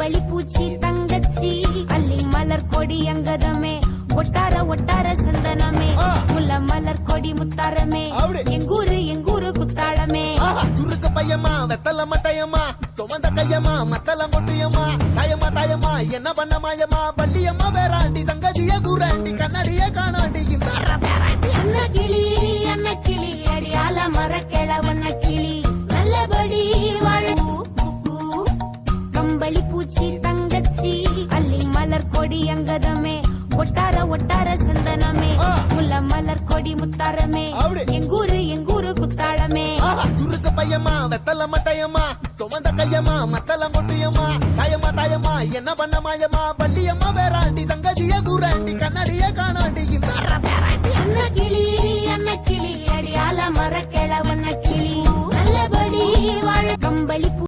கம்பளி பூச்சி தங்கச்சி அள்ளி மலர் கொடி அங்கதமே ஒட்டார ஒட்டார சந்தனமே முல்ல மலர் கொடி முத்தாரமே எங்கூரு குத்தாளமே சுருக்கு பையமா வெத்தல மட்டையம்மா சுமந்த கையம்மா மத்தல கொட்டியம்மா தாயம்மா என்ன பண்ண மாயம்மா பள்ளியம்மா வேறாண்டி தங்கதிய கூறாண்டி கண்ணடிய காணாண்டி இந்த அண்ண கிளி அடியால மர கிழவண்ண கிளி நல்லபடி வாழ கம்பளி பூச்சி தங்கச்சி அள்ளி மலர் கொடி அங்கதமே ஒட்டார ஒட்டார சந்தனமே முல்ல மலர் கொடி முத்தாரமே எங்கூரு குத்தாளமே சுருக்கு பையமா வெத்தல மட்டையம்மா சுமந்த கையம்மா மத்தல கொட்டியம்மா தாயம்மா என்ன பண்ண மாயம்மா பள்ளியம்மா வேறாண்டி தங்கதிய கூறாண்டி கண்ணடிய காணாண்டி இந்த அண்ண கிளி அடியால மர கிழவண்ண கிளி நல்லபடி வாழ கம்பளி